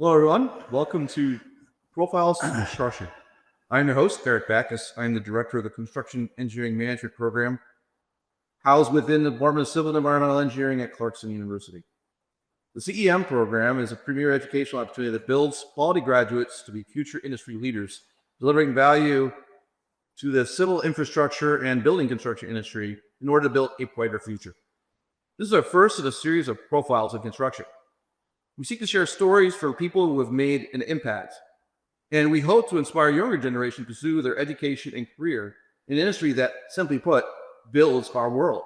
Hello, everyone. Welcome to Profiles in Construction. I'm your host, Erik Backus. I'm the director of the Construction Engineering Management Program, housed within the Department of Civil and Environmental Engineering at Clarkson University. The CEM program is a premier educational opportunity that builds quality graduates to be future industry leaders, delivering value to the civil infrastructure and building construction industry in order to build a brighter future. This is our first of a series of profiles of construction. We seek to share stories from people who have made an impact, and we hope to inspire younger generation to pursue their education and career in an industry that, simply put, builds our world.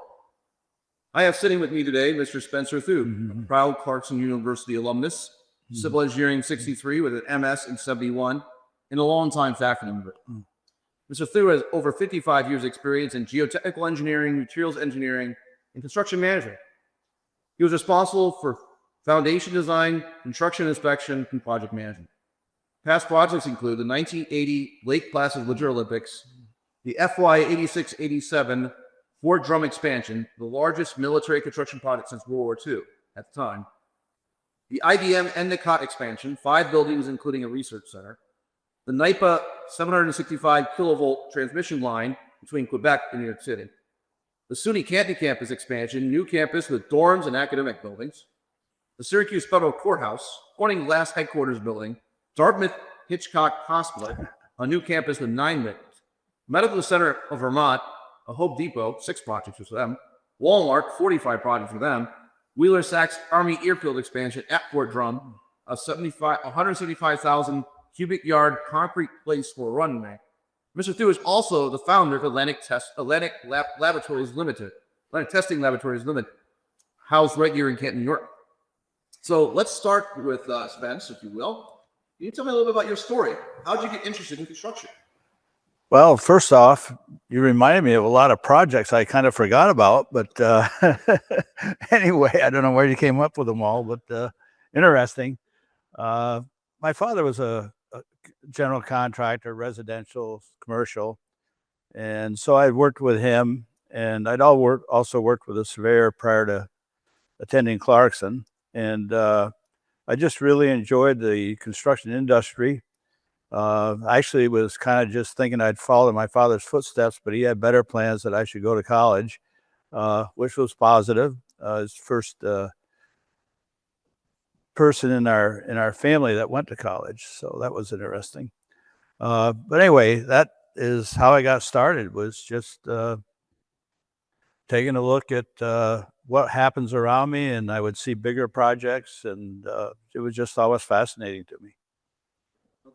I have sitting with me today Mr. Spencer Thew, a proud Clarkson University alumnus, civil engineering 63 with an MS in 71, and a longtime faculty member. Mr. Thew has over 55 years experience in geotechnical engineering, materials engineering, and construction management. He was responsible for foundation design, construction inspection, and project management. Past projects include the 1980 Lake Placid Winter Olympics, the FY 86-87 Fort Drum expansion, the largest military construction project since World War II at the time, the IBM Endicott expansion, 5 buildings including a research center, the NYPA 765 kilovolt transmission line between Quebec and New York City, the SUNY Canton Campus expansion, new campus with dorms and academic buildings, the Syracuse Federal Courthouse, Corning Glass Headquarters Building, Dartmouth Hitchcock Hospital, a new campus with 9 wings, Medical Center of Vermont, a Hope Depot, 6 projects for them, Walmart, 45 projects for them, Wheeler Sachs Army Airfield expansion at Fort Drum, a 175,000 cubic yard concrete place for a runway. Mr. Thew is also the founder of Atlantic Laboratories Limited, Atlantic Testing Laboratories Limited, housed right here in Canton, New York. So let's start with Spence, if you will. Can you tell me a little bit about your story? How did you get interested in construction? Well, first off, you reminded me of a lot of projects I kind of forgot about, but anyway, I don't know where you came up with them all, but interesting. My father was a general contractor, residential, commercial, and so I worked with him, and I'd also worked with a surveyor prior to attending Clarkson. And I just really enjoyed the construction industry. I actually was kind of just thinking I'd follow in my father's footsteps, but he had better plans that I should go to college, which was positive. His first person in our family that went to college, so that was interesting. But anyway, that is how I got started, was just taking a look at what happens around me, and I would see bigger projects, and it was just always fascinating to me.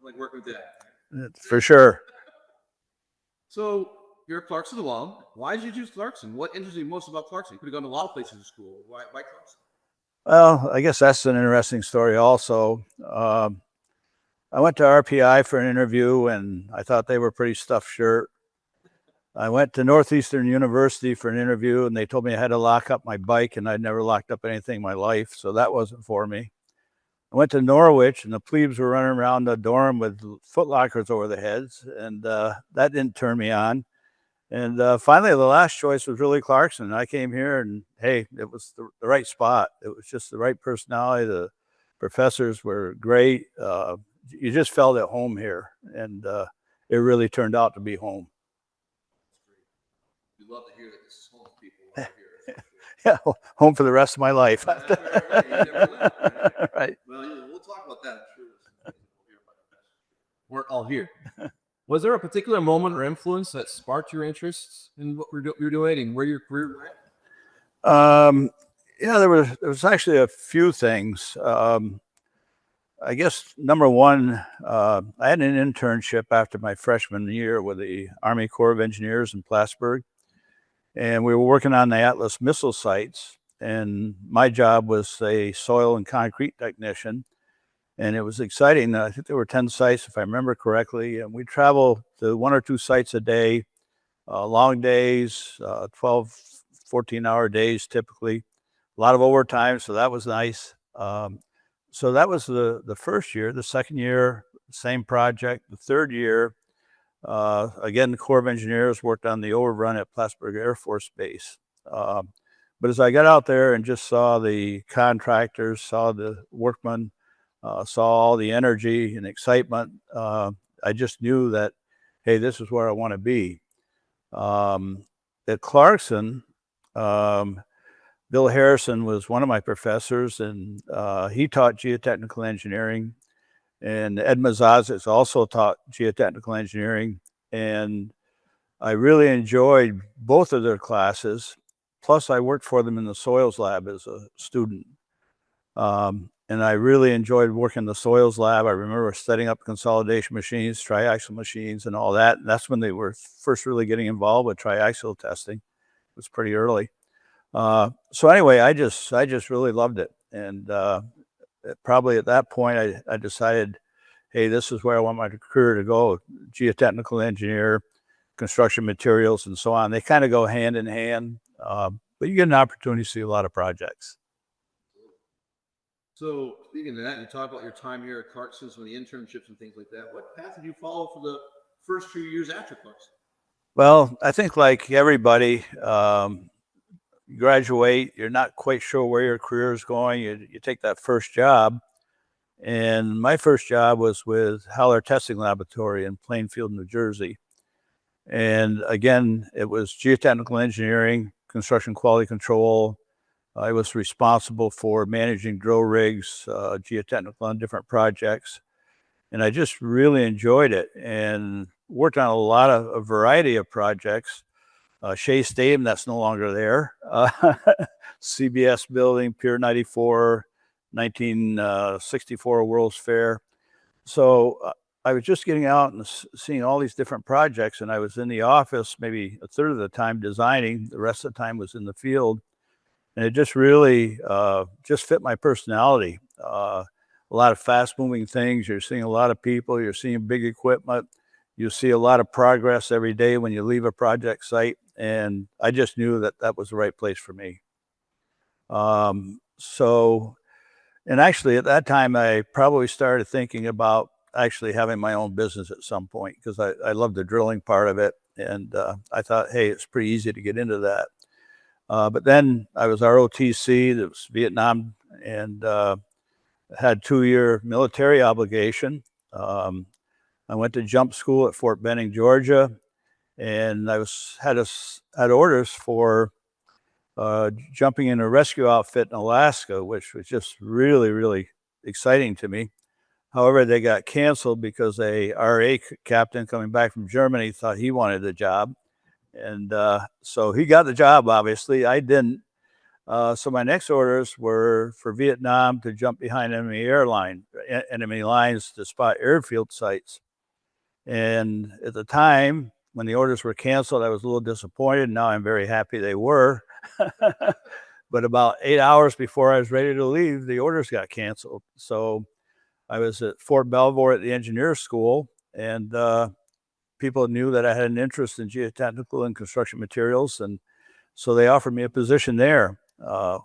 Like working with Dad. For sure. So you're a Clarkson alum. Why did you choose Clarkson? What interested you most about Clarkson? You could have gone to a lot of places in school. Why Clarkson? Well, I guess that's an interesting story also. I went to RPI for an interview, and I thought they were pretty stuffed shirt. I went to Northeastern University for an interview, and they told me I had to lock up my bike, and I'd never locked up anything in my life, so that wasn't for me. I went to Norwich, and the plebes were running around the dorm with footlockers over their heads, and that didn't turn me on. And finally, the last choice was really Clarkson. I came here, and hey, it was the right spot. It was just the right personality. The professors were great. You just felt at home here, and it really turned out to be home. We love to hear that this is home for people who are here. Yeah, home for the rest of my life. Right. Right. Well, we'll talk about that. I'm sure we're all here. Was there a particular moment or influence that sparked your interests in what you're doing and where your career went? Yeah, there was actually a few things. I guess number one, I had an internship after my freshman year with the Army Corps of Engineers in Plattsburgh. And we were working on the Atlas missile sites, and my job was a soil and concrete technician. And it was exciting. I think there were 10 sites, if I remember correctly. And we travel to 1 or 2 sites a day, long days, 12, 14-hour days typically. A lot of overtime, so that was nice. So that was the first year. The second year, same project. The third year, again, the Corps of Engineers worked on the overrun at Plattsburgh Air Force Base. But as I got out there and just saw the contractors, saw the workmen, saw all the energy and excitement. I just knew that, hey, this is where I want to be. At Clarkson, Bill Harrison was one of my professors, and he taught geotechnical engineering. And Ed Mazazis also taught geotechnical engineering. And I really enjoyed both of their classes. Plus, I worked for them in the soils lab as a student. And I really enjoyed working in the soils lab. I remember setting up consolidation machines, triaxial machines, and all that. And that's when they were first really getting involved with triaxial testing. It was pretty early. So anyway, I just really loved it. And probably at that point, I decided, hey, this is where I want my career to go: geotechnical engineer, construction materials, and so on. They kind of go hand in hand, but you get an opportunity to see a lot of projects. So speaking of that, you talk about your time here at Clarkson, some of the internships and things like that. What path did you follow for the first few years after Clarkson? Well, I think like everybody, you graduate, you're not quite sure where your career is going. You take that first job. And my first job was with Haller Testing Laboratory in Plainfield, New Jersey. And again, it was geotechnical engineering, construction quality control. I was responsible for managing drill rigs, geotechnical on different projects. And I just really enjoyed it and worked on a variety of projects. Shea Stadium, that's no longer there. CBS building, Pier 94, 1964 World's Fair. So I was just getting out and seeing all these different projects, and I was in the office maybe a third of the time designing. The rest of the time was in the field. And it just really just fit my personality. A lot of fast moving things. You're seeing a lot of people. You're seeing big equipment. You see a lot of progress every day when you leave a project site. And I just knew that that was the right place for me. And actually at that time, I probably started thinking about actually having my own business at some point, because I loved the drilling part of it. And I thought, hey, it's pretty easy to get into that. But then I was ROTC, that was Vietnam, and had 2-year military obligation. I went to jump school at Fort Benning, Georgia, and I had orders for jumping in a rescue outfit in Alaska, which was just really, really exciting to me. However, they got canceled because a RA captain coming back from Germany thought he wanted the job. And so he got the job, obviously. I didn't. So my next orders were for Vietnam to jump behind enemy lines to spot airfield sites. And at the time, when the orders were canceled, I was a little disappointed. Now I'm very happy they were. But about 8 hours before I was ready to leave, the orders got canceled. So I was at Fort Belvoir at the engineer school, and people knew that I had an interest in geotechnical and construction materials. And so they offered me a position there,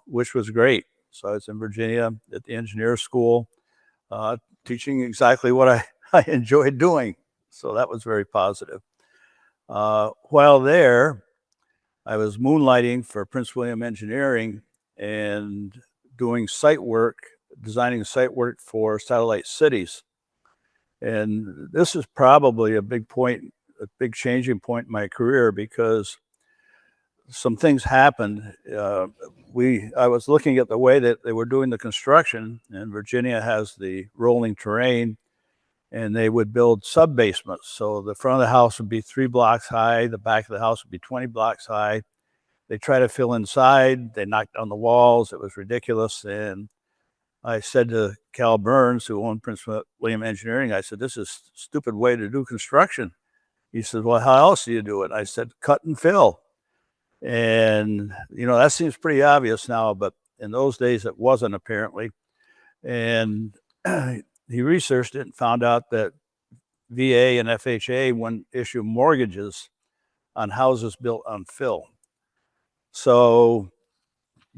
which was great. So I was in Virginia at the engineer school, teaching exactly what I enjoyed doing. So that was very positive. While there, I was moonlighting for Prince William Engineering and doing site work, designing site work for satellite cities. And this is probably a big changing point in my career, because some things happened. I was looking at the way that they were doing the construction, and Virginia has the rolling terrain, and they would build sub-basements. So the front of the house would be 3 blocks high, the back of the house would be 20 blocks high. They try to fill inside, they knocked down the walls. It was ridiculous. And I said to Cal Burns, who owned Prince William Engineering, I said, this is a stupid way to do construction. He said, well, how else do you do it? I said, cut and fill. And, that seems pretty obvious now, but in those days it wasn't, apparently. And he researched it and found out that VA and FHA wouldn't issue mortgages on houses built on fill. So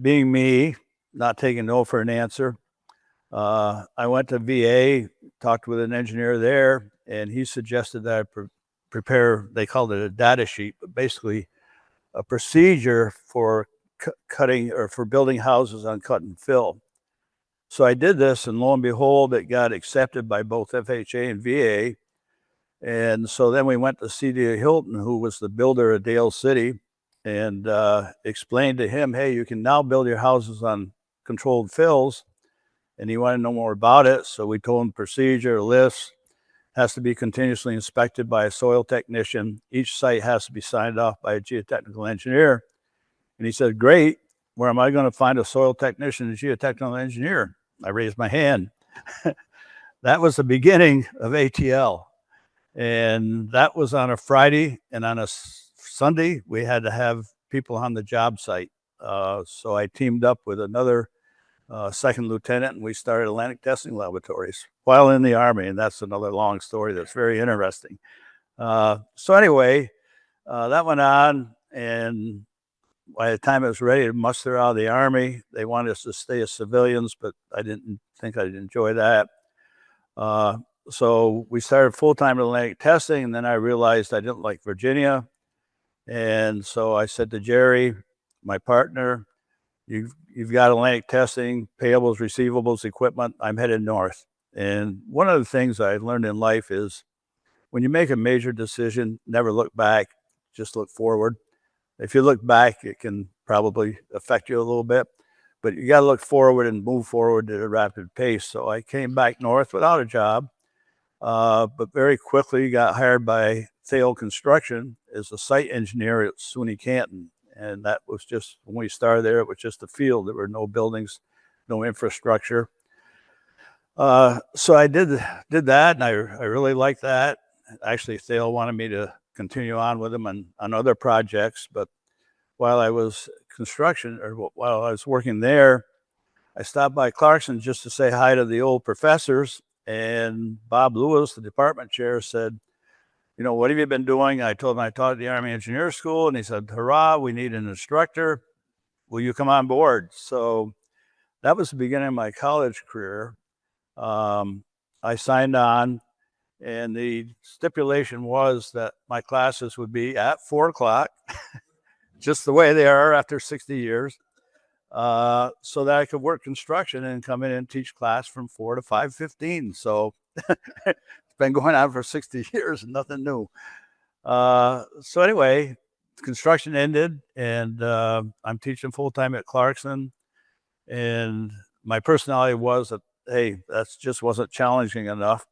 being me, not taking no for an answer, I went to VA, talked with an engineer there, and he suggested that I prepare, they called it a data sheet, but basically a procedure for cutting or for building houses on cut and fill. So I did this, and lo and behold, it got accepted by both FHA and VA. And so then we went to C.D. Hilton, who was the builder of Dale City, and explained to him, hey, you can now build your houses on controlled fills. And he wanted to know more about it. So we told him procedure, lifts, has to be continuously inspected by a soil technician. Each site has to be signed off by a geotechnical engineer. And he said, great, where am I going to find a soil technician and geotechnical engineer? I raised my hand. That was the beginning of ATL. And that was on a Friday, and on a Sunday, we had to have people on the job site. So I teamed up with another second lieutenant, and we started Atlantic Testing Laboratories while in the Army. And that's another long story that's very interesting. So anyway, that went on. And by the time it was ready to muster out of the Army, they wanted us to stay as civilians, but I didn't think I'd enjoy that. So we started full-time Atlantic Testing, and then I realized I didn't like Virginia. And so I said to Jerry, my partner, you've got Atlantic Testing, payables, receivables, equipment. I'm headed north. And one of the things I learned in life is when you make a major decision, never look back, just look forward. If you look back, it can probably affect you a little bit, but you got to look forward and move forward at a rapid pace. So I came back north without a job, but very quickly got hired by Thew Construction as a site engineer at SUNY Canton. And that was just, when we started there, it was just a field. There were no buildings, no infrastructure. So I did that, and I really liked that. Actually, Thew wanted me to continue on with them on other projects. But while I was while I was working there, I stopped by Clarkson just to say hi to the old professors. And Bob Lewis, the department chair, said, what have you been doing? I told him I taught at the Army Engineer School, and he said, hurrah, we need an instructor. Will you come on board? So that was the beginning of my college career. I signed on, and the stipulation was that my classes would be at 4:00, just the way they are after 60 years, so that I could work construction and come in and teach class from 4 to 5:15. So it's been going on for 60 years and nothing new. So anyway, construction ended, and I'm teaching full-time at Clarkson. And my personality was that, hey, that just wasn't challenging enough.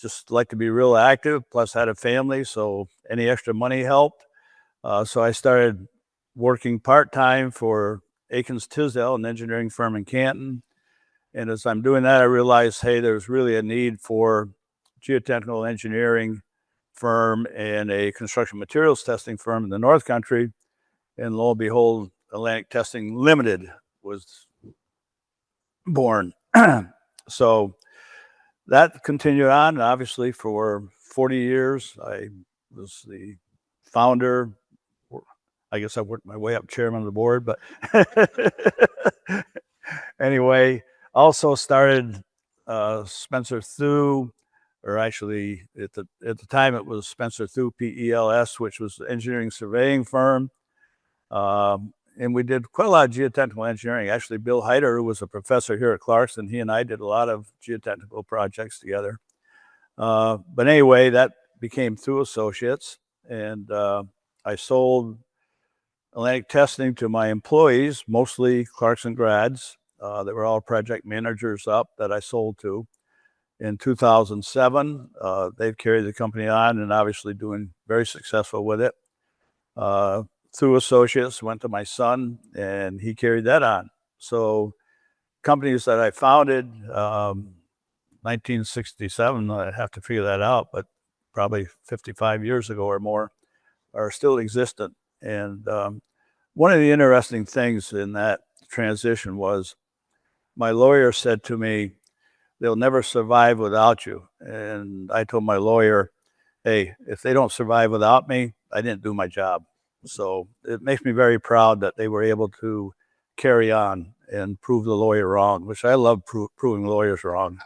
Just like to be real active, plus had a family, so any extra money helped. So I started working part-time for Akins Tisdale, an engineering firm in Canton. And as I'm doing that, I realized, hey, there's really a need for geotechnical engineering firm and a construction materials testing firm in the North Country. And lo and behold, Atlantic Testing Limited was born. So that continued on, obviously, for 40 years. I was the founder. I guess I worked my way up chairman of the board, but anyway, also started Spencer Thew, or actually at the time it was Spencer Thew PELS, which was the engineering surveying firm. And we did quite a lot of geotechnical engineering. Actually, Bill Heider, who was a professor here at Clarkson, he and I did a lot of geotechnical projects together. But anyway, that became Thew Associates, and I sold Atlantic Testing to my employees, mostly Clarkson grads. They were all project managers up that I sold to. In 2007, they've carried the company on and obviously doing very successful with it. Thew Associates went to my son, and he carried that on. So companies that I founded, 1967, I have to figure that out, but probably 55 years ago or more, are still existent. And one of the interesting things in that transition was my lawyer said to me, they'll never survive without you. And I told my lawyer, hey, if they don't survive without me, I didn't do my job. So it makes me very proud that they were able to carry on and prove the lawyer wrong, which I love proving lawyers wrong.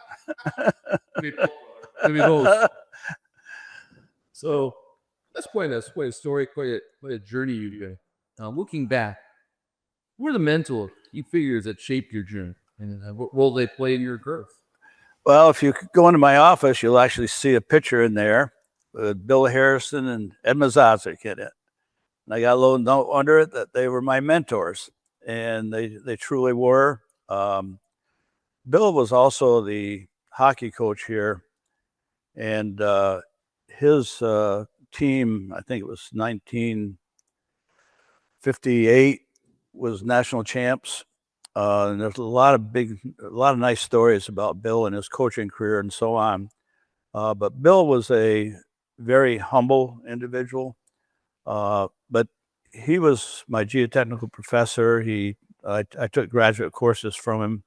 So that's quite a story, quite a journey you did. Looking back, what are the mental key figures that shaped your journey? And what role they play in your growth? Well, if you go into my office, you'll actually see a picture in there with Bill Harrison and Ed Mazazik in it. And I got a little note under it that they were my mentors, and they truly were. Bill was also the hockey coach here, and his team, I think it was 1958, was national champs. And there's a lot of nice stories about Bill and his coaching career and so on. But Bill was a very humble individual. But he was my geotechnical professor. I took graduate courses from him.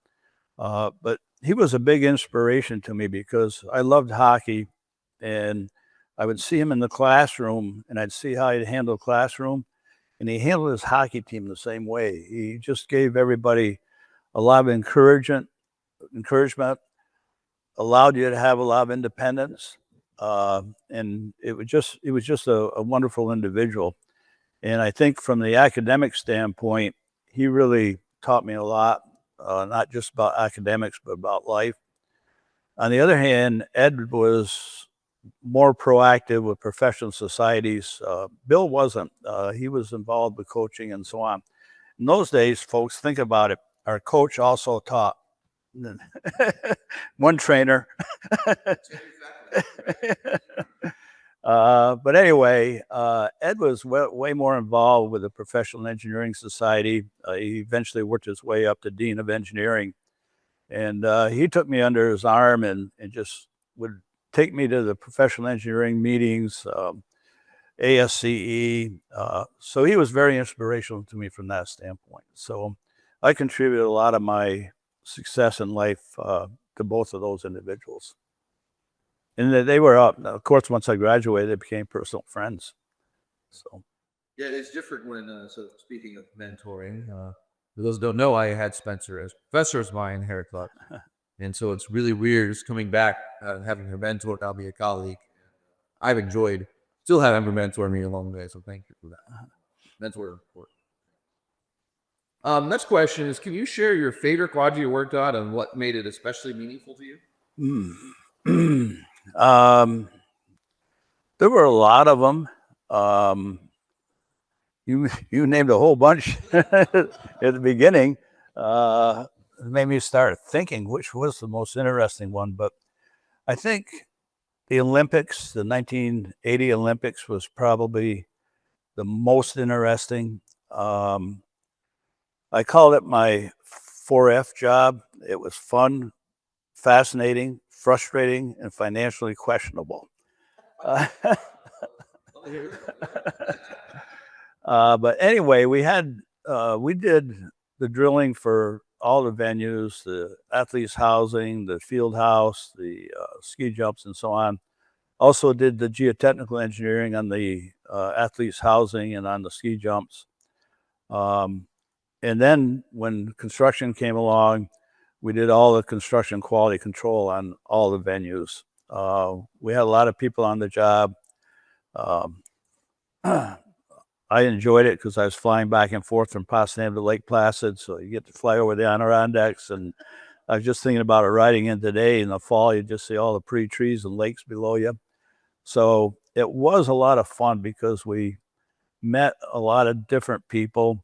But he was a big inspiration to me because I loved hockey, and I would see him in the classroom, and I'd see how he'd handle classroom, and he handled his hockey team the same way. He just gave everybody a lot of encouragement, allowed you to have a lot of independence, and it was just a wonderful individual. And I think from the academic standpoint, he really taught me a lot, not just about academics, but about life. On the other hand, Ed was more proactive with professional societies. Bill wasn't. He was involved with coaching and so on. In those days, folks, think about it. Our coach also taught. One trainer. But anyway, Ed was way more involved with the Professional Engineering Society. He eventually worked his way up to Dean of Engineering. And he took me under his arm and just would take me to the professional engineering meetings, ASCE. So he was very inspirational to me from that standpoint. So I contributed a lot of my success in life to both of those individuals. And they were up. Of course, once I graduated, they became personal friends. So, yeah, it's different when. So, speaking of mentoring, for those who don't know, I had Spencer as professor of mine here at Clark, and so it's really weird just coming back, having a mentor, now be a colleague. I've enjoyed, still having him mentor me along the way. So, thank you for that. Mentor important. Next question is: can you share your favorite quad you worked on and what made it especially meaningful to you? There were a lot of them. You named a whole bunch at the beginning. It made me start thinking which was the most interesting one. But I think the Olympics, the 1980 Olympics, was probably the most interesting. I called it my 4F job. It was fun, fascinating, frustrating, and financially questionable. But anyway, we did the drilling for all the venues, the athletes' housing, the field house, the ski jumps, and so on. Also did the geotechnical engineering on the athletes' housing and on the ski jumps. And then when construction came along, we did all the construction quality control on all the venues. We had a lot of people on the job. I enjoyed it because I was flying back and forth from Potsdam to Lake Placid. So you get to fly over the Adirondacks. And I was just thinking about it riding in today. In the fall, you just see all the pretty trees and lakes below you. So it was a lot of fun because we met a lot of different people.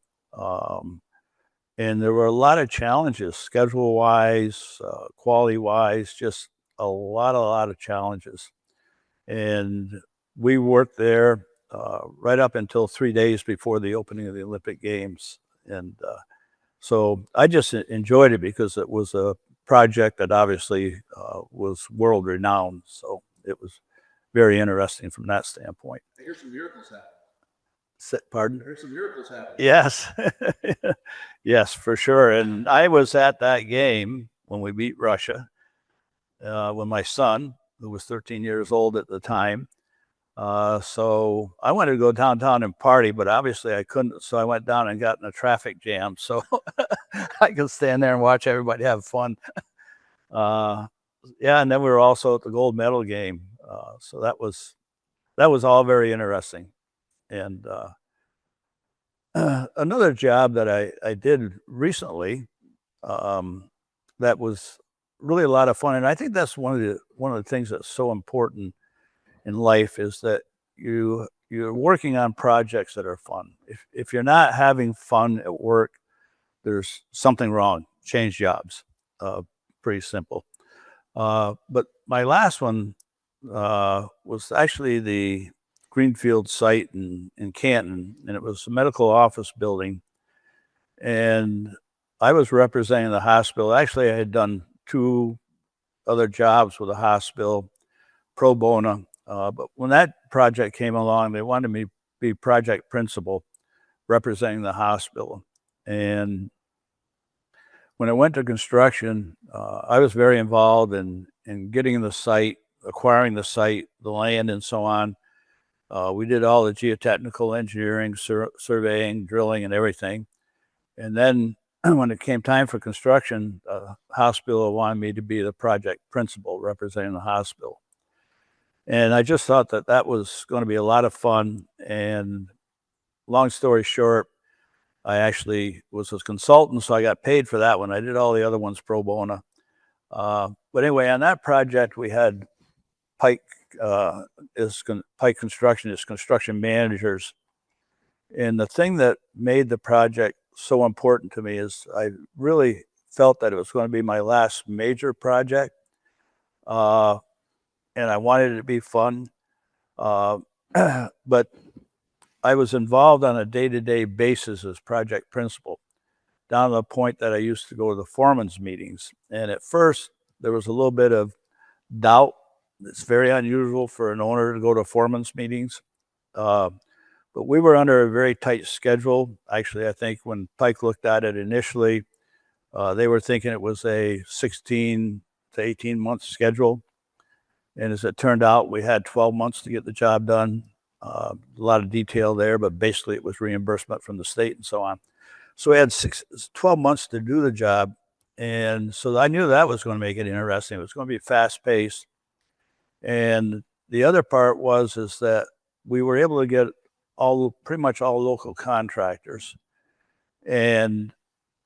And there were a lot of challenges, schedule-wise, quality-wise, just a lot of challenges. And we worked there right up until 3 days before the opening of the Olympic Games. And so I just enjoyed it because it was a project that obviously was world-renowned. So it was very interesting from that standpoint. I hear some miracles happen. Pardon? There's some miracles happening. Yes. Yes, for sure. And I was at that game when we beat Russia, when my son, who was 13 years old at the time. So I wanted to go downtown and party, but obviously I couldn't. So I went down and got in a traffic jam. So I could stand there and watch everybody have fun. Yeah, and then we were also at the gold medal game. So that was all very interesting. And another job that I did recently that was really a lot of fun. And I think that's one of the things that's so important in life is that you're working on projects that are fun. If you're not having fun at work, there's something wrong. Change jobs. Pretty simple. But my last one was actually the Greenfield site in Canton, and it was a medical office building. And I was representing the hospital. Actually, I had done 2 other jobs with the hospital, pro bono. But when that project came along, they wanted me to be project principal representing the hospital. And when I went to construction, I was very involved in getting the site, acquiring the site, the land, and so on. We did all the geotechnical engineering, surveying, drilling, and everything. And then when it came time for construction, the hospital wanted me to be the project principal representing the hospital. And I just thought that that was going to be a lot of fun. And long story short, I actually was a consultant, so I got paid for that one. I did all the other ones pro bono. But anyway, on that project, we had Pike Construction as construction managers. And the thing that made the project so important to me is I really felt that it was going to be my last major project. And I wanted it to be fun. But I was involved on a day-to-day basis as project principal, down to the point that I used to go to the foreman's meetings. And at first, there was a little bit of doubt. It's very unusual for an owner to go to foreman's meetings. But we were under a very tight schedule. Actually, I think when Pike looked at it initially, they were thinking it was a 16 to 18-month schedule. And as it turned out, we had 12 months to get the job done. A lot of detail there, but basically it was reimbursement from the state and so on. So we had 12 months to do the job. And so I knew that was going to make it interesting. It was going to be fast paced. And the other part is that we were able to get pretty much all local contractors. And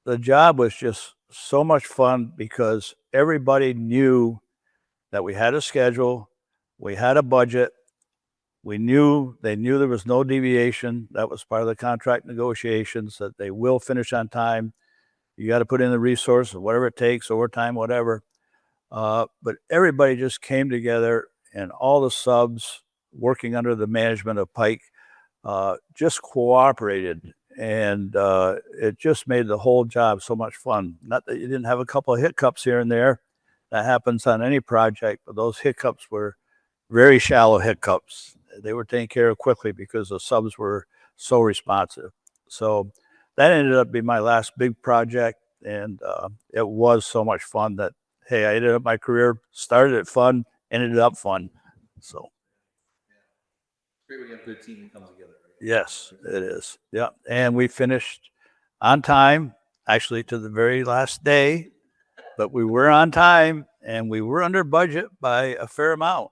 the job was just so much fun because everybody knew that we had a schedule, we had a budget. They knew there was no deviation. That was part of the contract negotiations, that they will finish on time. You got to put in the resources, whatever it takes, overtime, whatever. But everybody just came together, and all the subs working under the management of Pike just cooperated. And it just made the whole job so much fun. Not that you didn't have a couple of hiccups here and there. That happens on any project, but those hiccups were very shallow hiccups. They were taken care of quickly because the subs were so responsive. So that ended up being my last big project. And it was so much fun that, hey, I ended up my career, started it fun, ended up fun. So. Great when you have a good team that comes together. Yes, it is. Yeah. And we finished on time, actually to the very last day, but we were on time and we were under budget by a fair amount.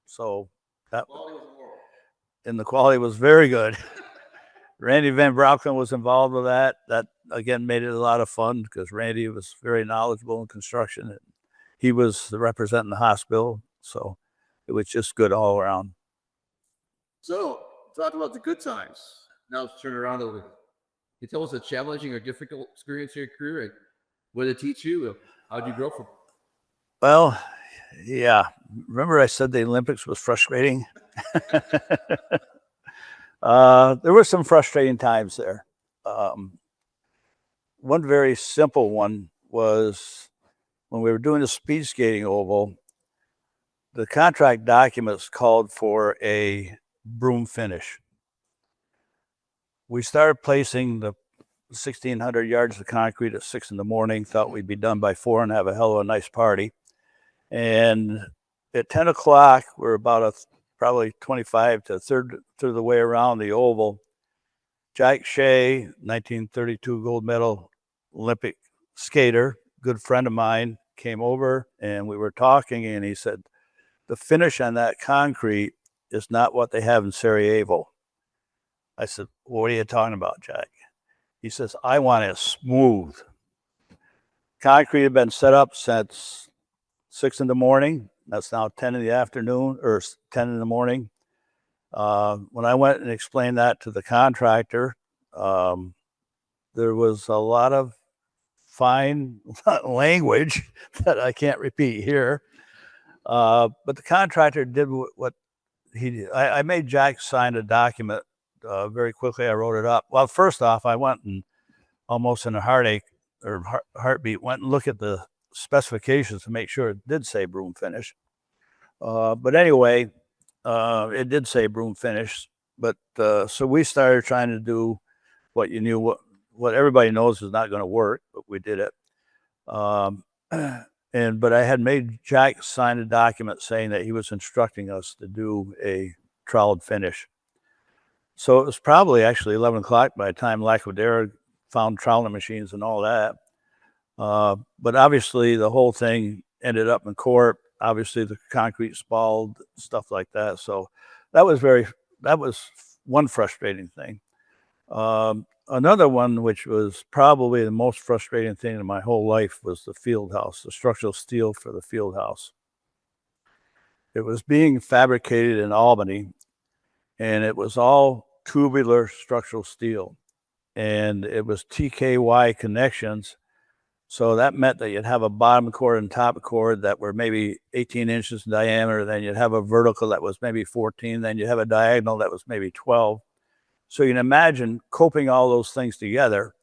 So that, and the quality was very good. Randy Van Brauken was involved with that. That again made it a lot of fun because Randy was very knowledgeable in construction. And he was representing the hospital, so it was just good all around. So, talk about the good times. Now let's turn around a little bit. Can you tell us a challenging or difficult experience in your career? And what did it teach you? How did you grow from it? Well, yeah. Remember I said the Olympics was frustrating? There were some frustrating times there. One very simple one was when we were doing the speed skating oval, the contract documents called for a broom finish. We started placing the 1,600 yards of concrete at 6 a.m, thought we'd be done by 4 and have a hell of a nice party. And at 10 o'clock, we're about probably 25 to a third of the way around the oval. Jack Shea, 1932 gold medal Olympic skater, good friend of mine, came over and we were talking, and he said, the finish on that concrete is not what they have in Sarajevo. I said, what are you talking about, Jack? He says, I want it smooth. concrete had been set up since 6 in the morning. That's now 10 in the afternoon or 10 in the morning. When I went and explained that to the contractor, there was a lot of fine language that I can't repeat here. But the contractor did what he did. I made Jack sign a document very quickly. I wrote it up. Well, first off, I went and almost in a heartbeat, went and looked at the specifications to make sure it did say broom finish. But anyway, it did say broom finish. But so we started trying to do what you knew, what everybody knows is not going to work, but we did it. But I had made Jack sign a document saying that he was instructing us to do a troweled finish. So it was probably actually 11 o'clock by the time Lac-Ouderre found troweling machines and all that. But obviously the whole thing ended up in court. Obviously the concrete spalled, stuff like that. So that was one frustrating thing. Another one, which was probably the most frustrating thing in my whole life, was the field house, the structural steel for the field house. It was being fabricated in Albany, and it was all tubular structural steel, and it was TKY connections. So that meant that you'd have a bottom cord and top cord that were maybe 18 inches in diameter. Then you'd have a vertical that was maybe 14. Then you'd have a diagonal that was maybe 12. So you can imagine coping all those things together.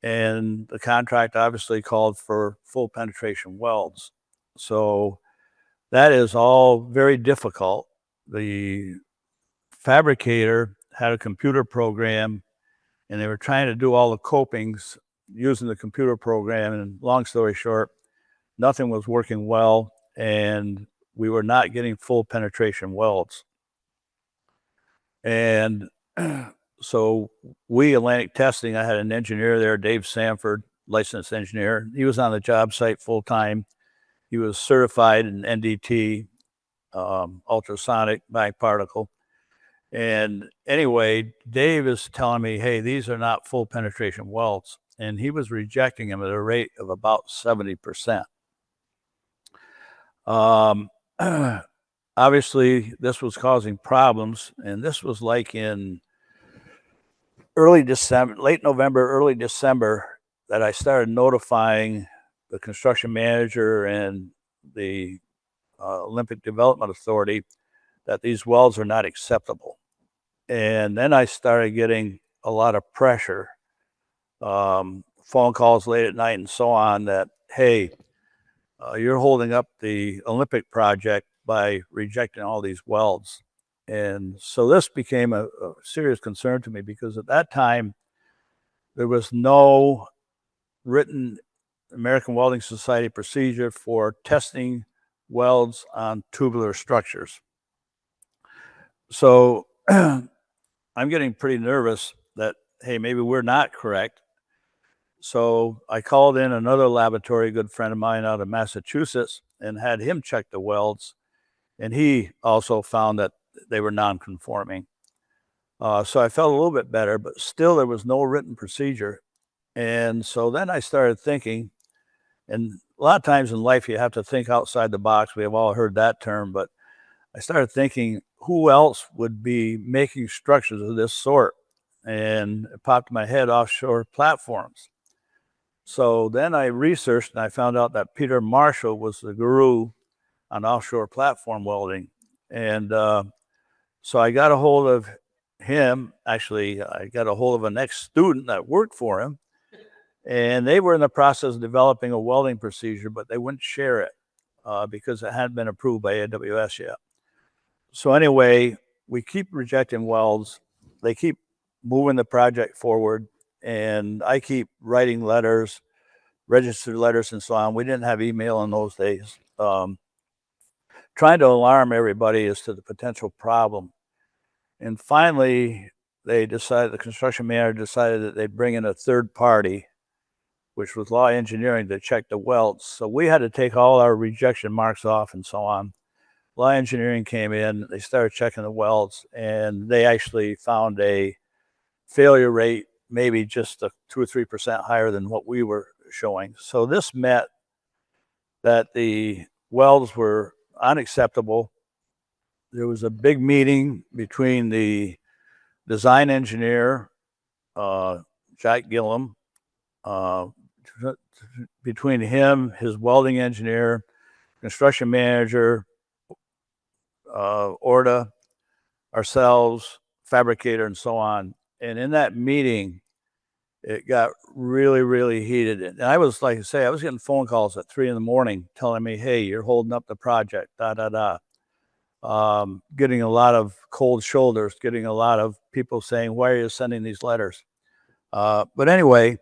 And the contract obviously called for full penetration welds. So that is all very difficult. The fabricator had a computer program, and they were trying to do all the copings using the computer program. And long story short, nothing was working well, and we were not getting full penetration welds. And so we, Atlantic Testing, I had an engineer there, Dave Sanford, licensed engineer. He was on the job site full time. He was certified in NDT, ultrasonic biparticle. And anyway, Dave is telling me, hey, these are not full penetration welds. And he was rejecting them at a rate of about 70%. Obviously, this was causing problems. And this was like in early December, late November, early December, that I started notifying the construction manager and the Olympic Development Authority that these welds are not acceptable. And then I started getting a lot of pressure, phone calls late at night and so on, that, hey, you're holding up the Olympic project by rejecting all these welds. And so this became a serious concern to me, because at that time, there was no written American Welding Society procedure for testing welds on tubular structures. So I'm getting pretty nervous that, hey, maybe we're not correct. So I called in another laboratory, a good friend of mine out of Massachusetts, and had him check the welds. And he also found that they were non-conforming. So I felt a little bit better, but still there was no written procedure. And so then I started thinking, and a lot of times in life you have to think outside the box. We have all heard that term, but I started thinking, who else would be making structures of this sort? And it popped in my head, offshore platforms. So then I researched, and I found out that Peter Marshall was the guru on offshore platform welding. And so I got a hold of him. Actually, I got a hold of an ex-student that worked for him, and they were in the process of developing a welding procedure, but they wouldn't share it because it hadn't been approved by AWS yet. So anyway, we keep rejecting welds. They keep moving the project forward, and I keep writing letters, registered letters and so on. We didn't have email in those days. Trying to alarm everybody as to the potential problem. And finally, the construction manager decided that they'd bring in a third party, which was Law Engineering, to check the welds. So we had to take all our rejection marks off and so on. Law Engineering came in, they started checking the welds, and they actually found a failure rate maybe just 2 or 3% higher than what we were showing. So this meant that the welds were unacceptable. There was a big meeting between the design engineer, Jack Gillum, between him, his welding engineer, construction manager, Orta, ourselves, fabricator, and so on. And in that meeting, it got really, really heated. And I was, like I say, I was getting phone calls at 3 a.m. telling me, hey, you're holding up the project, getting a lot of cold shoulders, getting a lot of people saying, why are you sending these letters? But anyway,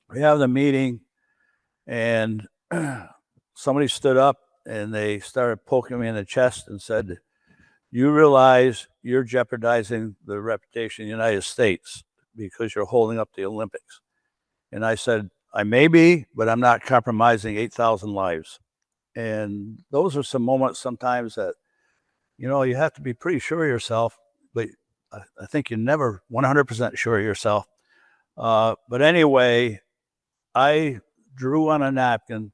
we have the meeting, and somebody stood up and they started poking me in the chest and said, you realize you're jeopardizing the reputation of the United States because you're holding up the Olympics. And I said, I may be, but I'm not compromising 8,000 lives. And those are some moments sometimes that, you have to be pretty sure of yourself, but I think you're never 100% sure of yourself. But anyway, I drew on a napkin,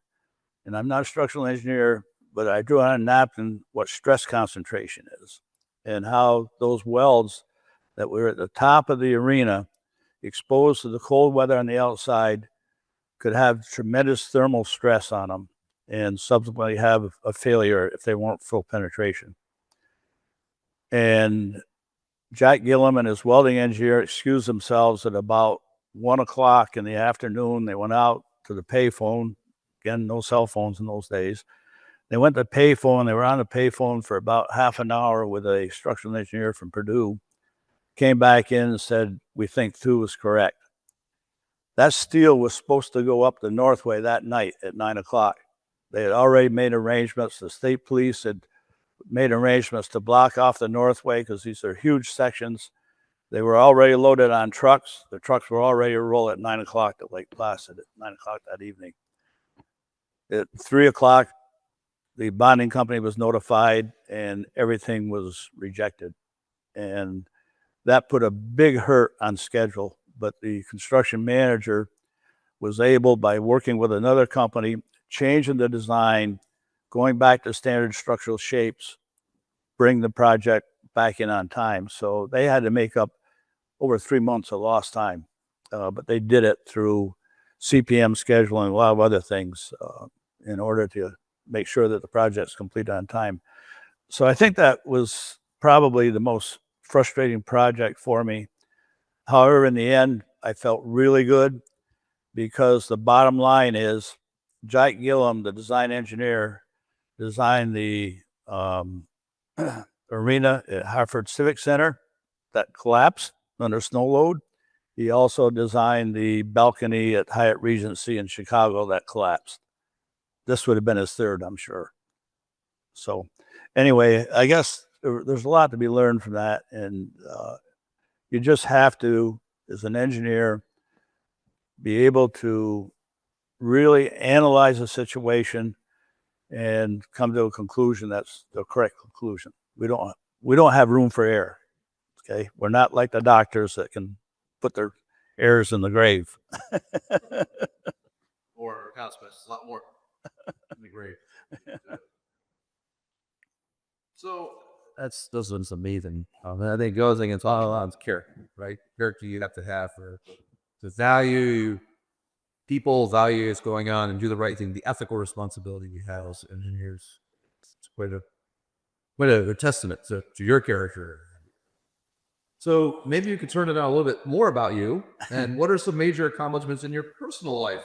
and I'm not a structural engineer, but I drew on a napkin what stress concentration is and how those welds that were at the top of the arena, exposed to the cold weather on the outside, could have tremendous thermal stress on them and subsequently have a failure if they weren't full penetration. And Jack Gillum and his welding engineer excused themselves at about 1 o'clock in the afternoon. They went out to the payphone. Again, no cell phones in those days. They went to the payphone. They were on the payphone for about half an hour with a structural engineer from Purdue. Came back in and said, we think Thew was correct. That steel was supposed to go up the Northway that night at 9 o'clock. They had already made arrangements. The state police had made arrangements to block off the Northway because these are huge sections. They were already loaded on trucks. The trucks were already to roll at 9 o'clock to Lake Placid at 9 o'clock that evening. At 3 o'clock, the bonding company was notified and everything was rejected. And that put a big hurt on schedule. But the construction manager was able, by working with another company, changing the design, going back to standard structural shapes, bring the project back in on time. So they had to make up over 3 months of lost time. But they did it through CPM scheduling, a lot of other things in order to make sure that the project's complete on time. So I think that was probably the most frustrating project for me. However, in the end, I felt really good because the bottom line is Jack Gillum, the design engineer, designed the arena at Hartford Civic Center that collapsed under snow load. He also designed the balcony at Hyatt Regency in Chicago that collapsed. This would have been his third, I'm sure. So anyway, I guess there's a lot to be learned from that. And you just have to, as an engineer, be able to really analyze a situation and come to a conclusion that's the correct conclusion. We don't have room for error. Okay, we're not like the doctors that can put their errors in the grave. Or hospice, a lot more in the grave. So those ones amazing. I think goes against all odds. Character, right? Character you have to have for the value people value is going on and do the right thing. The ethical responsibility we have as engineers. It's quite a testament to your character. So maybe you could turn it out a little bit more about you and what are some major accomplishments in your personal life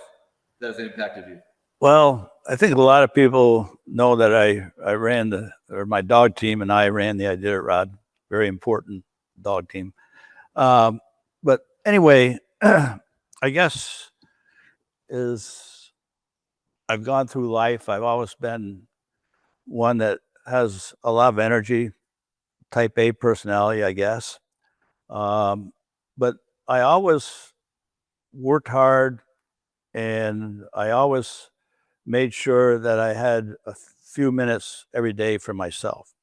that have impacted you? Well, I think a lot of people know that I ran my dog team and I ran the Iditarod, very important dog team. But anyway, I guess as I've gone through life, I've always been one that has a lot of energy, type A personality, I guess. But I always worked hard and I always made sure that I had a few minutes every day for myself.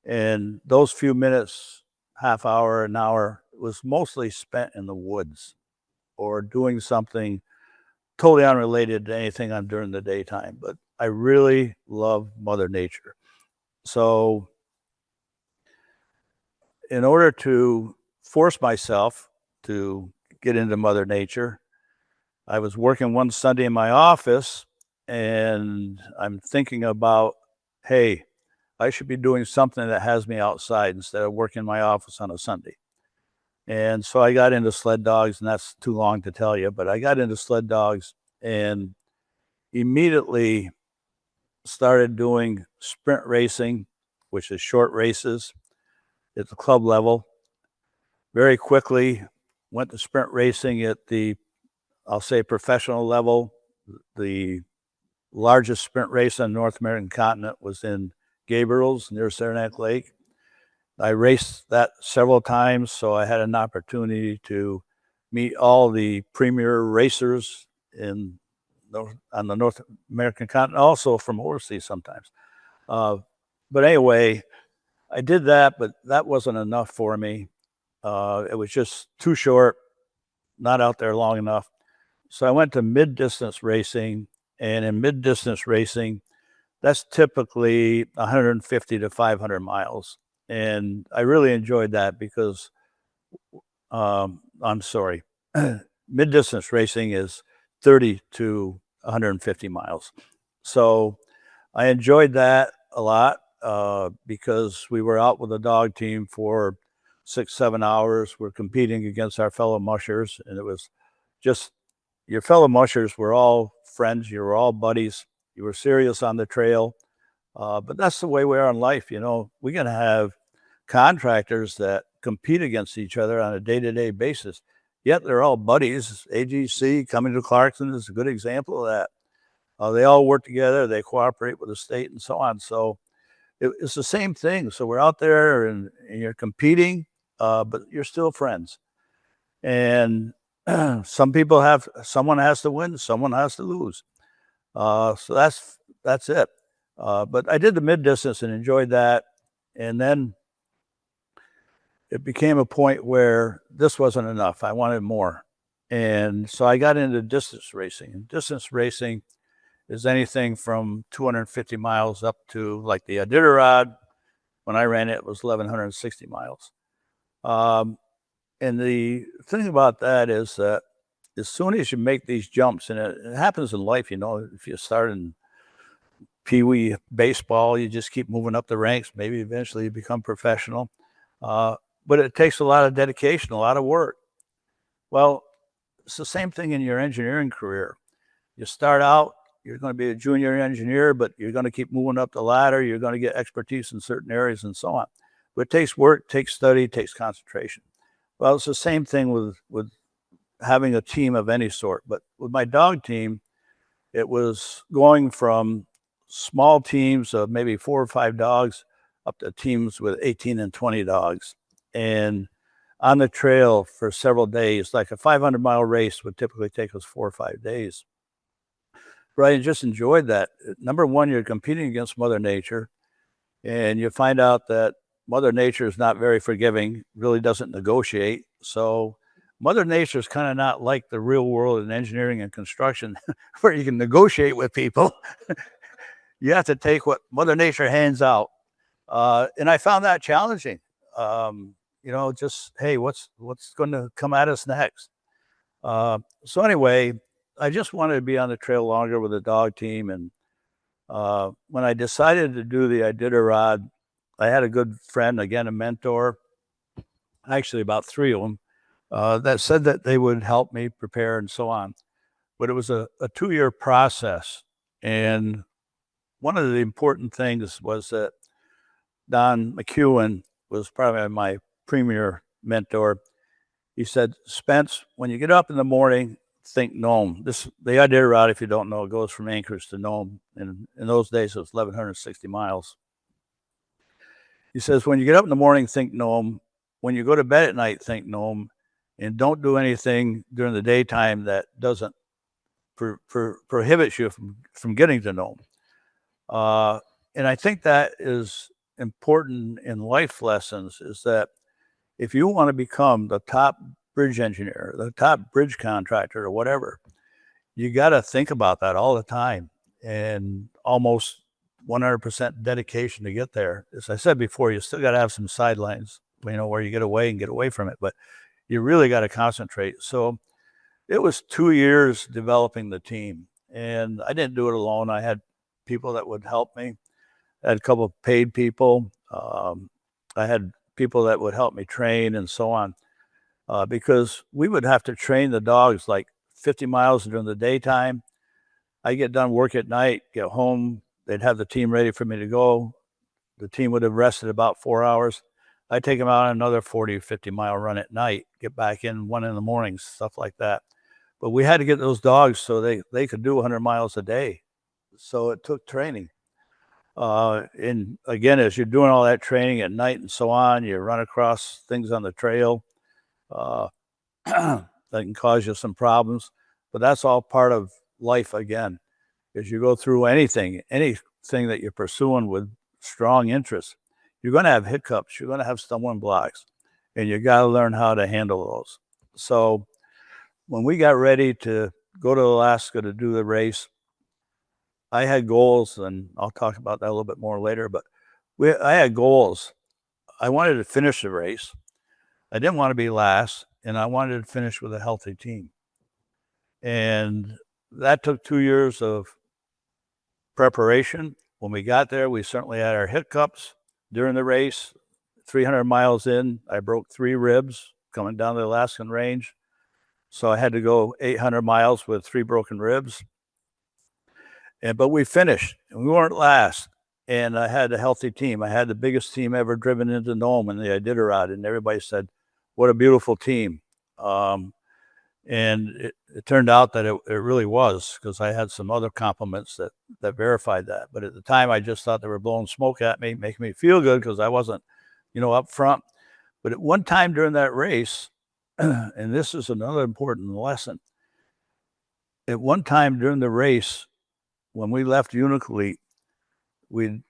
And those few minutes, half hour, an hour, was mostly spent in the woods or doing something totally unrelated to anything I'm doing in the daytime, but I really love Mother Nature. So in order to force myself to get into Mother Nature, I was working one Sunday in my office, and I'm thinking about, hey, I should be doing something that has me outside instead of working in my office on a Sunday. And so I got into sled dogs, and that's too long to tell you, but I got into sled dogs and immediately started doing sprint racing, which is short races at the club level. Very quickly went to sprint racing at the, I'll say, professional level. The largest sprint race on the North American continent was in Gabriel's near Saranac Lake. I raced that several times, so I had an opportunity to meet all the premier racers on the North American continent, also from overseas sometimes. But anyway, I did that, but that wasn't enough for me. It was just too short, not out there long enough. So I went to mid-distance racing, and in mid-distance racing, that's typically 150 to 500 miles. And I really enjoyed that because, I'm sorry, mid-distance racing is 30 to 150 miles. So I enjoyed that a lot because we were out with a dog team for 6-7 hours. We're competing against our fellow mushers, and it was just, your fellow mushers were all friends. You were all buddies. You were serious on the trail. But that's the way we are in life. You know, we're going to have contractors that compete against each other on a day-to-day basis. Yet they're all buddies. AGC coming to Clarkson is a good example of that. They all work together. They cooperate with the state and so on. So it's the same thing. So we're out there and you're competing, but you're still friends. And someone has to win, someone has to lose. So that's it. But I did the mid distance and enjoyed that. And then it became a point where this wasn't enough. I wanted more. And so I got into distance racing. And distance racing is anything from 250 miles up to like the Iditarod. When I ran it, it was 1,160 miles. And the thing about that is that as soon as you make these jumps, and it happens in life, you know, if you start in Pee-wee baseball, you just keep moving up the ranks. Maybe eventually you become professional. But it takes a lot of dedication, a lot of work. Well, it's the same thing in your engineering career. You start out, you're going to be a junior engineer, but you're going to keep moving up the ladder. You're going to get expertise in certain areas and so on. But it takes work, takes study, takes concentration. Well, it's the same thing with having a team of any sort. But with my dog team, it was going from small teams of maybe 4 or 5 dogs up to teams with 18 and 20 dogs. And on the trail for several days, like a 500-mile race would typically take us 4 or 5 days. But I just enjoyed that. Number one, you're competing against Mother Nature, and you find out that Mother Nature is not very forgiving, really doesn't negotiate. So Mother Nature is kind of not like the real world in engineering and construction where you can negotiate with people. You have to take what Mother Nature hands out. And I found that challenging. You know, just, hey, what's going to come at us next? So anyway, I just wanted to be on the trail longer with the dog team. And when I decided to do the Iditarod, I had a good friend, again, a mentor, actually about 3 of them, that said that they would help me prepare and so on. But it was a 2-year process. And one of the important things was that Don McEwen was probably my premier mentor. He said, Spence, when you get up in the morning, think Nome. The Iditarod, if you don't know, goes from Anchorage to Nome. And in those days, it was 1,160 miles. He says, when you get up in the morning, think Nome. When you go to bed at night, think Nome. And don't do anything during the daytime that doesn't prohibits you from getting to Nome. And I think that is important in life lessons, is that if you want to become the top bridge engineer, the top bridge contractor or whatever, you got to think about that all the time, and almost 100% dedication to get there. As I said before, you still got to have some sidelines, where you get away from it, but you really got to concentrate. So it was 2 years developing the team, and I didn't do it alone. I had people that would help me. I had a couple of paid people. I had people that would help me train and so on, because we would have to train the dogs like 50 miles during the daytime. I get done work at night, get home, they'd have the team ready for me to go. The team would have rested about 4 hours. I'd take them out on another 40, 50-mile run at night, get back in 1 in the morning, stuff like that. But we had to get those dogs so they could do 100 miles a day. So it took training. And again, as you're doing all that training at night and so on, you run across things on the trail that can cause you some problems. But that's all part of life again. As you go through anything that you're pursuing with strong interest, you're going to have hiccups, you're going to have stumbling blocks, and you got to learn how to handle those. So when we got ready to go to Alaska to do the race, I had goals, and I'll talk about that a little bit more later, but I had goals. I wanted to finish the race. I didn't want to be last, and I wanted to finish with a healthy team. And that took 2 years of preparation. When we got there, we certainly had our hiccups during the race. 300 miles in, I broke 3 ribs coming down the Alaskan range. So I had to go 800 miles with 3 broken ribs. But we finished, and we weren't last. And I had a healthy team. I had the biggest team ever driven into Nome in the Iditarod, and everybody said, "What a beautiful team." And it turned out that it really was, because I had some other compliments that verified that. But at the time, I just thought they were blowing smoke at me, making me feel good because I wasn't, up front. But at one time during that race, and this is another important lesson, at one time during the race, when we left Unically, the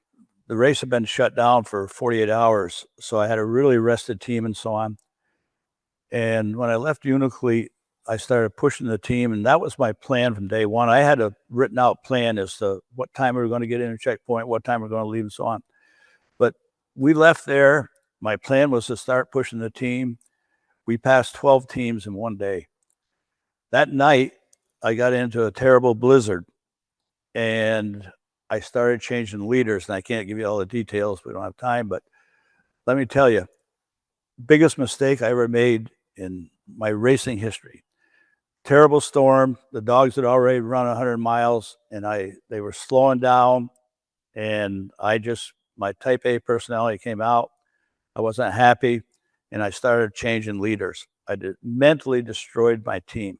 race had been shut down for 48 hours. So I had a really rested team and so on. And when I left Unically, I started pushing the team, and that was my plan from day one. I had a written out plan as to what time we were going to get in a checkpoint, what time we we're going to leave, and so on. But we left there. My plan was to start pushing the team. We passed 12 teams in one day. That night, I got into a terrible blizzard, and I started changing leaders, and I can't give you all the details. We don't have time, but let me tell you, biggest mistake I ever made in my racing history. Terrible storm. The dogs had already run 100 miles, and they were slowing down, and my type A personality came out. I wasn't happy, and I started changing leaders. I mentally destroyed my team.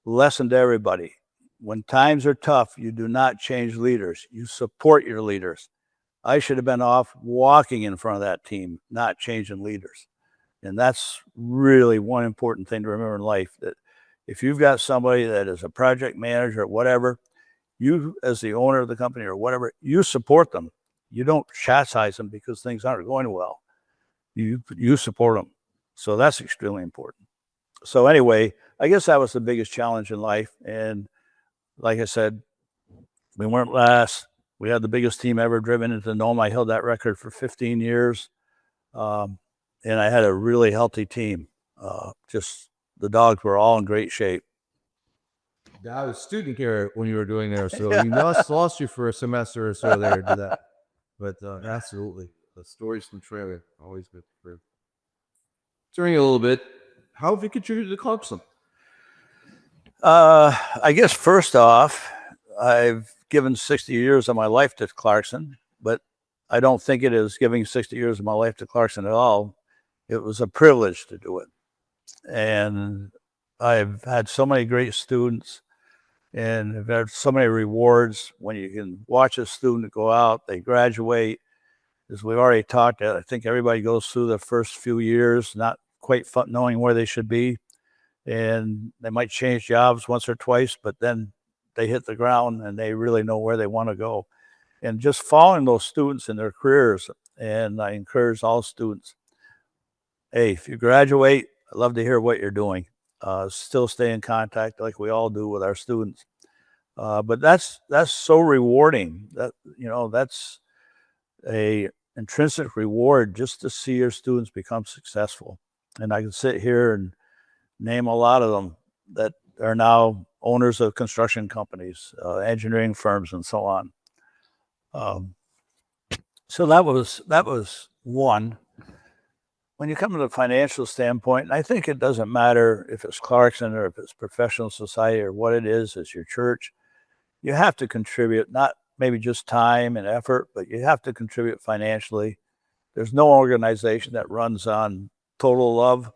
Lesson to everybody: when times are tough, you do not change leaders. You support your leaders. I should have been off walking in front of that team, not changing leaders. And that's really one important thing to remember in life, that if you've got somebody that is a project manager or whatever, you as the owner of the company or whatever, you support them. You don't chastise them because things aren't going well. You support them. So that's extremely important. So anyway, I guess that was the biggest challenge in life. And like I said, we weren't last. We had the biggest team ever driven into Nome. I held that record for 15 years. And I had a really healthy team. Just the dogs were all in great shape. I was student care when you were doing there, so we lost you for a semester or so there to that. But absolutely, the stories from trailer always good for. Turning a little bit, how have you contributed to Clarkson? I guess first off, I've given 60 years of my life to Clarkson, but I don't think it is giving 60 years of my life to Clarkson at all. It was a privilege to do it. And I've had so many great students, and I've had so many rewards when you can watch a student go out, they graduate. As we've already talked, I think everybody goes through the first few years not quite knowing where they should be. And they might change jobs once or twice, but then they hit the ground and they really know where they want to go. And just following those students in their careers, and I encourage all students, hey, if you graduate, I'd love to hear what you're doing. still stay in contact like we all do with our students. But that's so rewarding. That's a intrinsic reward just to see your students become successful. And I can sit here and name a lot of them that are now owners of construction companies, engineering firms, and so on. So that was one. When you come to the financial standpoint, and I think it doesn't matter if it's Clarkson or if it's professional society or what it is, it's your church. You have to contribute, not maybe just time and effort, but you have to contribute financially. There's no organization that runs on total love.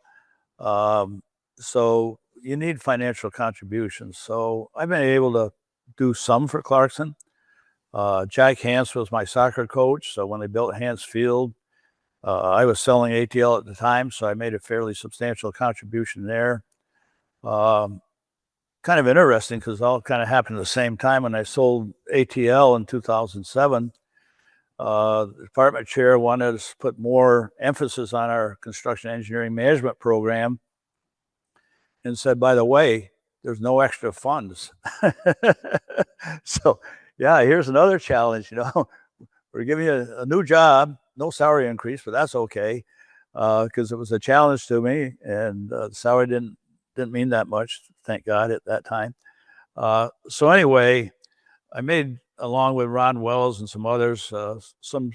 So you need financial contributions. So I've been able to do some for Clarkson. Jack Hans was my soccer coach. So when they built Hans Field, I was selling ATL at the time, so I made a fairly substantial contribution there. Kind of interesting because it all kind of happened at the same time. When I sold ATL in 2007, the department chair wanted us to put more emphasis on our construction engineering management program and said, by the way, there's no extra funds. So, yeah, here's another challenge. We're giving you a new job, no salary increase, but that's okay because it was a challenge to me, and the salary didn't mean that much, thank God, at that time. So anyway, I made, along with Ron Wells and some others, some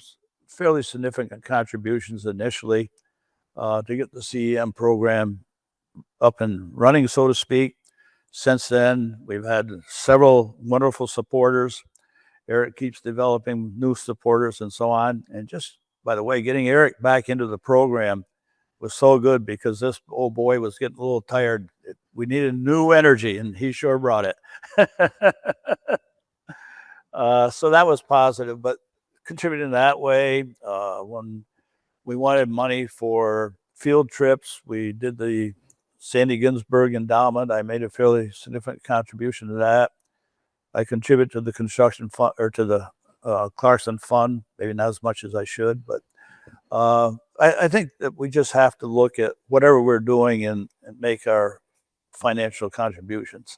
fairly significant contributions initially to get the CEM program up and running, so to speak. Since then, we've had several wonderful supporters. Erik keeps developing new supporters and so on. And just, by the way, getting Erik back into the program was so good because this old boy was getting a little tired. We needed new energy, and he sure brought it. So that was positive, but contributing that way. When we wanted money for field trips, we did the Sandy Ginsburg Endowment. I made a fairly significant contribution to that. I contribute to the construction fund, or to the Clarkson Fund, maybe not as much as I should, but I think that we just have to look at whatever we're doing and make our financial contributions.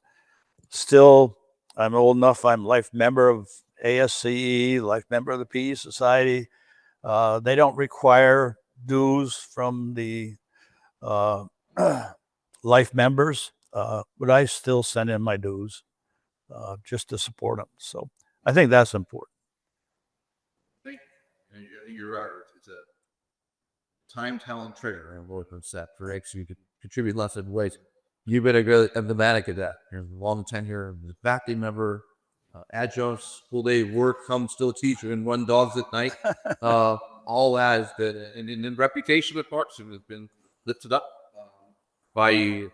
Still, I'm old enough, I'm life member of ASCE, life member of the PE Society. They don't require dues from the life members, but I still send in my dues just to support them. So I think that's important. You're right. It's a time, talent, trigger, and work on set for X. You could contribute lots of ways. You've been really emblematic of that. You're long tenure, faculty member, adjuncts, full day work, come still teach and run dogs at night. All that is good. And reputation with Clarkson has been lifted up by you,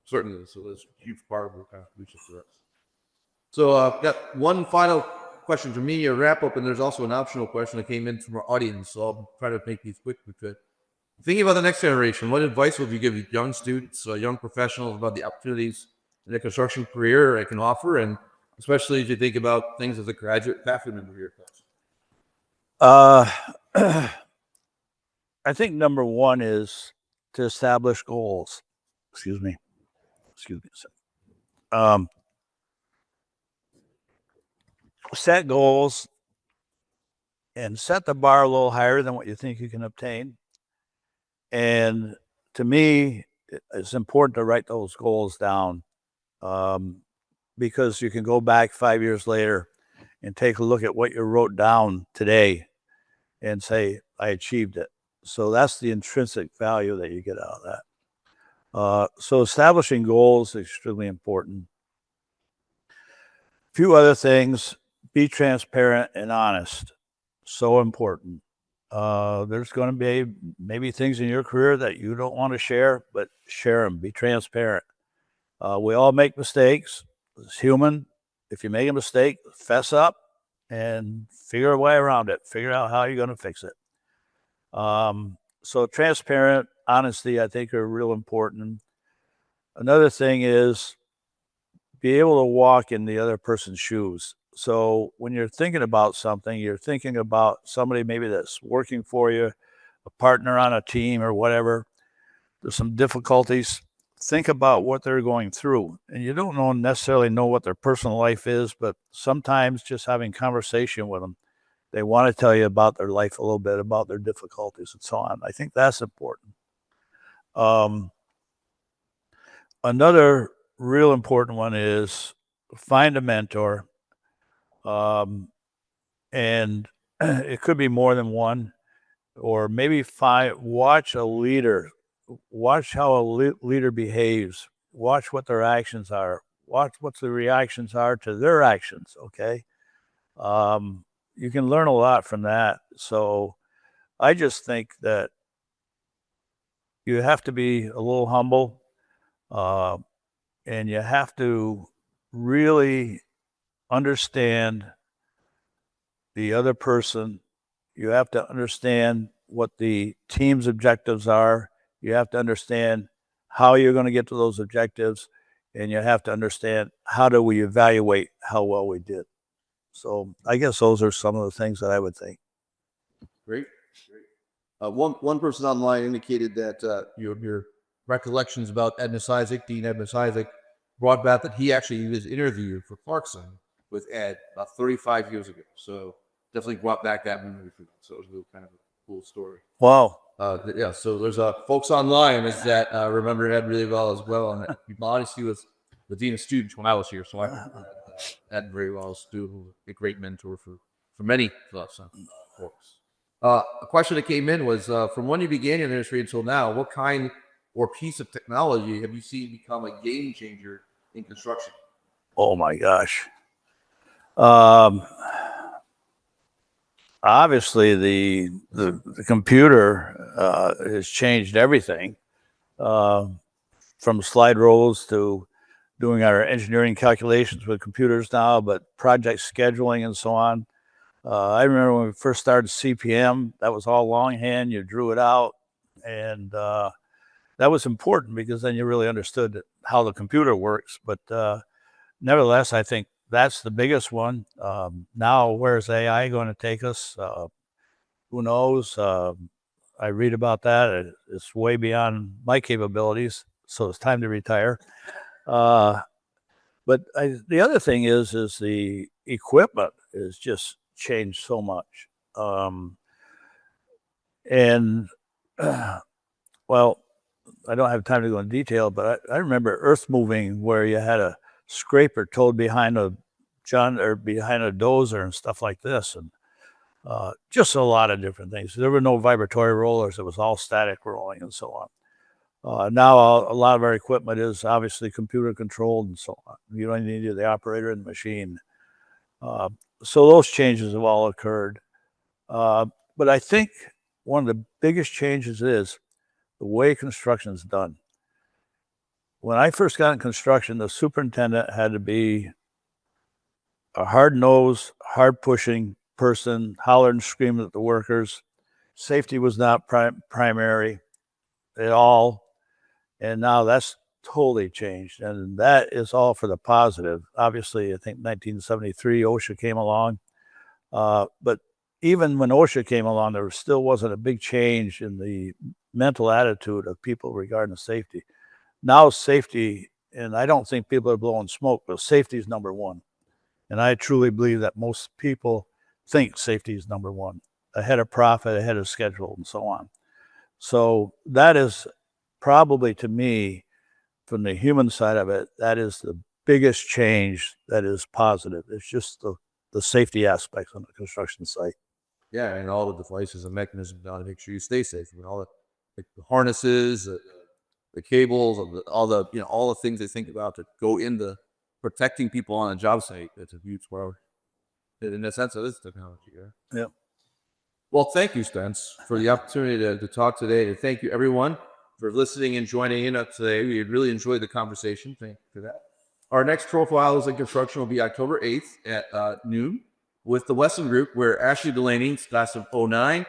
certainly. So that's a huge part of your contribution for us. So I've got one final question for me, a wrap up, and there's also an optional question that came in from our audience. So I'll try to make these quick if we could. Thinking about the next generation, what advice would you give young students, young professionals about the opportunities in their construction career it can offer, and especially as you think about things as a graduate faculty member here? I think number one is to establish goals. Excuse me a second. Set goals and set the bar a little higher than what you think you can obtain. And to me, it's important to write those goals down because you can go back 5 years later and take a look at what you wrote down today and say, I achieved it. So that's the intrinsic value that you get out of that. So establishing goals is extremely important. A few other things: be transparent and honest. So important. There's going to be maybe things in your career that you don't want to share, but share them. Be transparent. We all make mistakes. It's human. If you make a mistake, fess up and figure a way around it. Figure out how you're going to fix it. So transparent, honesty, I think, are real important. Another thing is be able to walk in the other person's shoes. So when you're thinking about something, you're thinking about somebody maybe that's working for you, a partner on a team or whatever. There's some difficulties. think about what they're going through. And you don't necessarily know what their personal life is, but sometimes just having conversation with them, they want to tell you about their life a little bit, about their difficulties and so on. I think that's important. Another real important one is find a mentor. And it could be more than one, or maybe watch a leader, watch how a leader behaves, watch what their actions are, watch what the reactions are to their actions. Okay. You can learn a lot from that. So I just think that you have to be a little humble, and you have to really understand the other person. You have to understand what the team's objectives are. You have to understand how you're going to get to those objectives, and you have to understand how do we evaluate how well we did. So I guess those are some of the things that I would think. Great. One person online indicated that your recollections about Ed Masizik, Dean Ed Masizik, brought back that he actually was interviewed for Clarkson with Ed about 35 years ago. So definitely brought back that memory for them. So it was a kind of a cool story. Wow. Yeah. So there's folks online that remember Ed really well as well. And honestly, was the dean of students when I was here, so I remember Ed very well as a great mentor for many of us folks. A question that came in was, from when you began your industry until now, what kind or piece of technology have you seen become a game changer in construction? Oh my gosh. Obviously the computer has changed everything, from slide rules to doing our engineering calculations with computers now, but project scheduling and so on. I remember when we first started CPM, that was all longhand. You drew it out, and that was important because then you really understood how the computer works. But nevertheless, I think that's the biggest one. Now, where's AI going to take us? Who knows? I read about that. It's way beyond my capabilities, so it's time to retire. But the other thing is the equipment has just changed so much. And well, I don't have time to go in detail, but I remember earth moving where you had a scraper towed behind a dozer and stuff like this, and just a lot of different things. There were no vibratory rollers; it was all static rolling and so on. Now a lot of our equipment is obviously computer controlled and so on. You don't need the operator in the machine. So those changes have all occurred. But I think one of the biggest changes is the way construction is done. When I first got in construction, the superintendent had to be a hard-nosed, hard-pushing person, hollering and screaming at the workers. Safety was not primary at all. And now that's totally changed. And that is all for the positive. Obviously, I think 1973, OSHA came along. But even when OSHA came along, there still wasn't a big change in the mental attitude of people regarding safety. Now safety, and I don't think people are blowing smoke, but safety is number one. And I truly believe that most people think safety is number one, ahead of profit, ahead of schedule, and so on. So that is probably, to me, from the human side of it, that is the biggest change that is positive. It's just the safety aspects on the construction site. Yeah, and all the devices and mechanisms down to make sure you stay safe. I mean, all the harnesses, the cables, all the things they think about that go into protecting people on a job site. It's a huge part. In a sense, it is technology. Yeah. Yeah. Well, thank you, Spence, for the opportunity to talk today. And thank you, everyone, for listening and joining in up today. We really enjoyed the conversation. Thank you for that. Our next Profiles in Construction will be October 8th at noon with the Wesson Group, where Ashley Delaney, class of 09,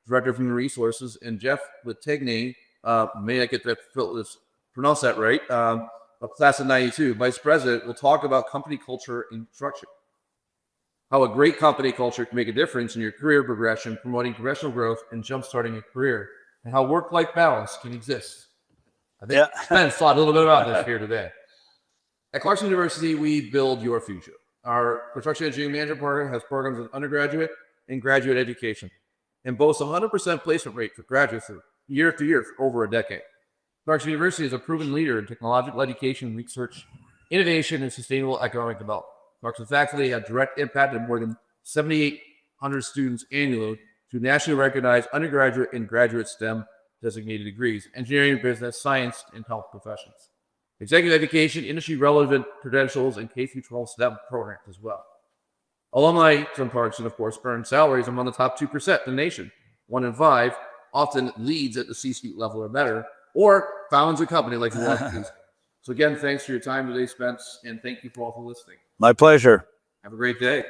Director of Human Resources, and Jeff Latagne, may I get that pronounce that right, of class of 92, Vice President, will talk about company culture in construction. How a great company culture can make a difference in your career progression, promoting professional growth and jumpstarting your career, and how work-life balance can exist. I think Spence thought a little bit about this here today. At Clarkson University, we build your future. Our construction engineering management program has programs in undergraduate and graduate education and boasts a 100% placement rate for graduates year after year for over a decade. Clarkson University is a proven leader in technological education, research, innovation, and sustainable economic development. Clarkson faculty have direct impact on more than 7,800 students annually to nationally recognized undergraduate and graduate STEM designated degrees, engineering, business, science, and health professions. Executive education, industry-relevant credentials, and K-12 STEM programs as well. Alumni from Clarkson, of course, earn salaries among the top 2% in the nation. 1 in 5 often leads at the C-suite level or better, or founds a company like the one. So again, thanks for your time today, Spence, and thank you for all for listening. My pleasure. Have a great day.